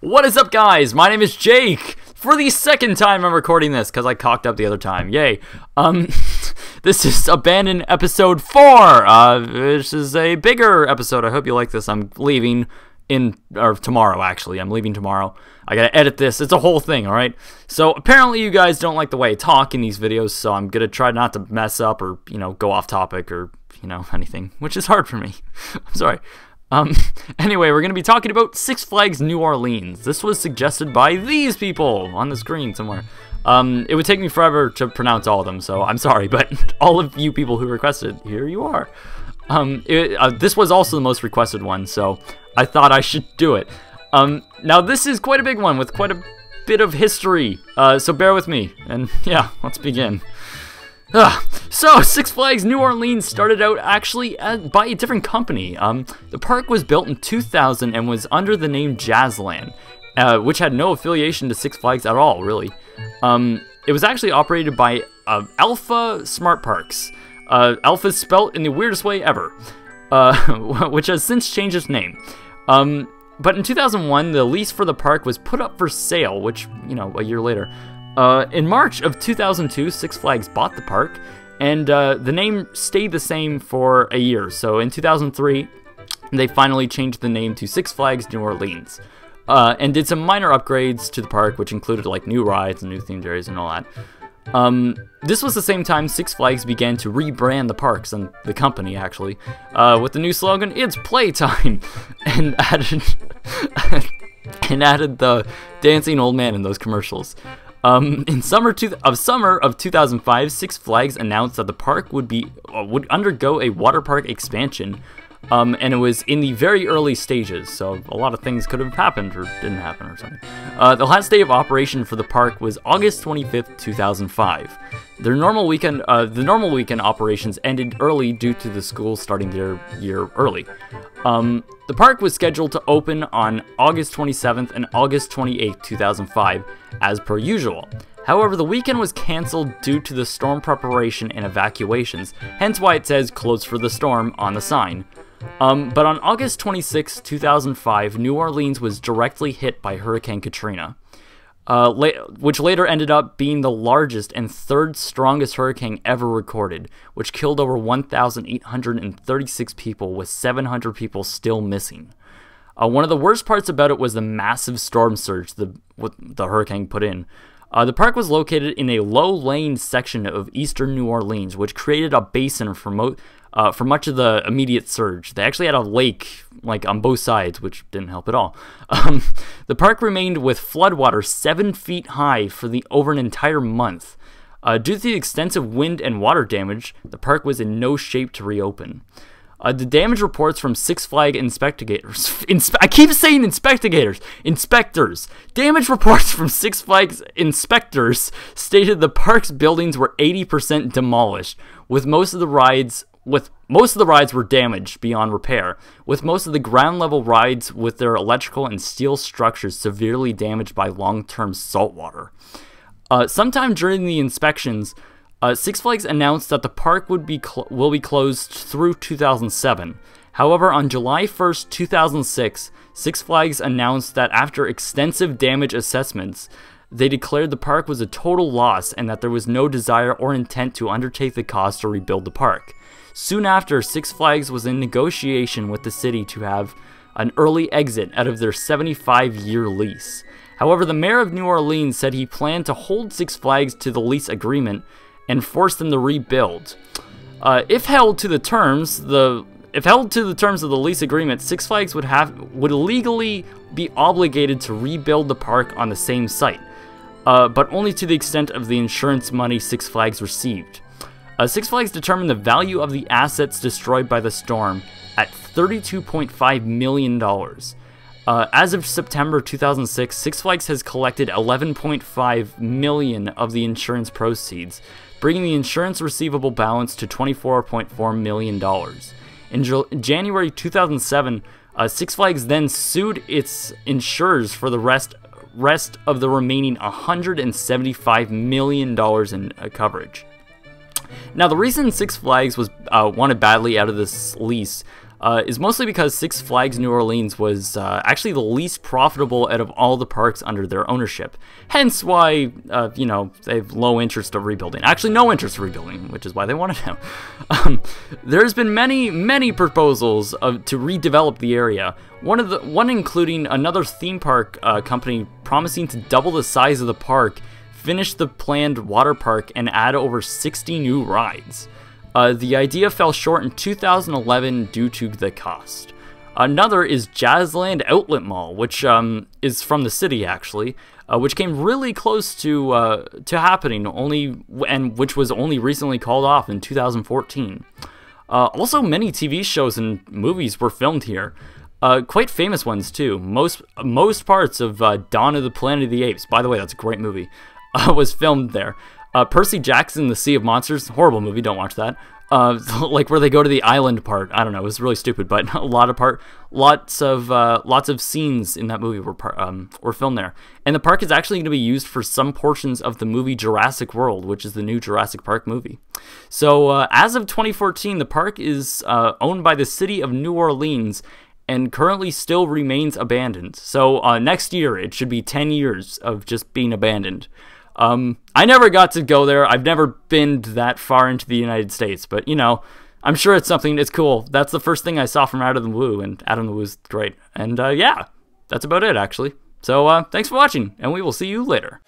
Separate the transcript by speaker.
Speaker 1: What is up, guys? My name is Jake. For the second time I'm recording this because I cocked up the other time. Yay. This is Abandoned episode 4. This is a bigger episode. I hope you like this. I'm leaving tomorrow, actually. I'm leaving tomorrow. I gotta edit this. It's a whole thing, alright? So, apparently you guys don't like the way I talk in these videos, so I'm gonna try not to mess up or, go off topic or, anything, which is hard for me. I'm sorry. Anyway, we're gonna be talking about Six Flags New Orleans. This was suggested by these people on the screen somewhere. It would take me forever to pronounce all of them, so I'm sorry, but all of you people who requested, here you are. This was also the most requested one, so I thought I should do it. Now this is quite a big one with quite a bit of history, so bear with me, and yeah, let's begin. So, Six Flags New Orleans started out actually by a different company. The park was built in 2000 and was under the name Jazzland, which had no affiliation to Six Flags at all, really. It was actually operated by Alpha Smart Parks. Alpha is spelt in the weirdest way ever, which has since changed its name. But in 2001, the lease for the park was put up for sale, which, a year later. In March of 2002, Six Flags bought the park, and the name stayed the same for a year. So in 2003, they finally changed the name to Six Flags New Orleans, and did some minor upgrades to the park, which included like new rides and new themed areas and all that. This was the same time Six Flags began to rebrand the parks, and the company actually, with the new slogan, "It's playtime," and added the dancing old man in those commercials. In summer of 2005, Six Flags announced that the park would undergo a water park expansion, and it was in the very early stages, so a lot of things could have happened or didn't happen or something. The last day of operation for the park was August 25th, 2005. The normal weekend operations ended early due to the schools starting their year early. The park was scheduled to open on August 27th and August 28th, 2005, as per usual. However, the weekend was cancelled due to the storm preparation and evacuations, hence why it says "Closed for the storm" on the sign. But on August 26, 2005, New Orleans was directly hit by Hurricane Katrina, which later ended up being the largest and third strongest hurricane ever recorded, which killed over 1,836 people, with 700 people still missing. One of the worst parts about it was the massive storm surge the hurricane put in. The park was located in a low-lying section of eastern New Orleans, which created a basin for much of the immediate surge. They actually had a lake on both sides, which didn't help at all. The park remained with floodwater 7 feet high for over an entire month. Due to the extensive wind and water damage, the park was in no shape to reopen. The damage reports from Six Flags inspectors. I keep saying inspectors. Damage reports from Six Flags inspectors stated the park's buildings were 80% demolished, with most of the rides were damaged beyond repair, with most of the ground level rides with their electrical and steel structures severely damaged by long-term saltwater. Sometime during the inspections, Six Flags announced that the park will be closed through 2007. However, on July 1st, 2006, Six Flags announced that after extensive damage assessments, they declared the park was a total loss and that there was no desire or intent to undertake the cost to rebuild the park. Soon after, Six Flags was in negotiation with the city to have an early exit out of their 75-year lease. However, the mayor of New Orleans said he planned to hold Six Flags to the lease agreement and force them to rebuild. If held to the terms of the lease agreement, Six Flags would legally be obligated to rebuild the park on the same site, but only to the extent of the insurance money Six Flags received. Six Flags determined the value of the assets destroyed by the storm at $32.5 million. As of September 2006, Six Flags has collected $11.5 million of the insurance proceeds, bringing the insurance receivable balance to $24.4 million. In January 2007, Six Flags then sued its insurers for the rest of the remaining $175 million in coverage. Now, the reason Six Flags was wanted badly out of this lease is mostly because Six Flags New Orleans was actually the least profitable out of all the parks under their ownership. Hence why, you know, they have low interest of rebuilding. Actually, no interest of rebuilding, which is why they want it now. There's been many proposals to redevelop the area. One including another theme park company promising to double the size of the park, finish the planned water park, and add over 60 new rides. The idea fell short in 2011 due to the cost. Another is Jazzland Outlet Mall, which is from the city actually, which came really close to happening, and which was only recently called off in 2014. Also, many TV shows and movies were filmed here. Quite famous ones too. Most parts of Dawn of the Planet of the Apes, by the way, that's a great movie, was filmed there. Percy Jackson, The Sea of Monsters, horrible movie, don't watch that. Like where they go to the island part, I don't know, it was really stupid, but lots of scenes in that movie were filmed there. And the park is actually going to be used for some portions of the movie Jurassic World, which is the new Jurassic Park movie. So as of 2014, the park is owned by the city of New Orleans and currently still remains abandoned. So next year, it should be 10 years of just being abandoned. I never got to go there. I've never been that far into the United States, but, you know, I'm sure it's something that's cool. That's the first thing I saw from Out of the Blue, and Out of the Blue is great. And, yeah, that's about it, actually. So, thanks for watching, and we will see you later.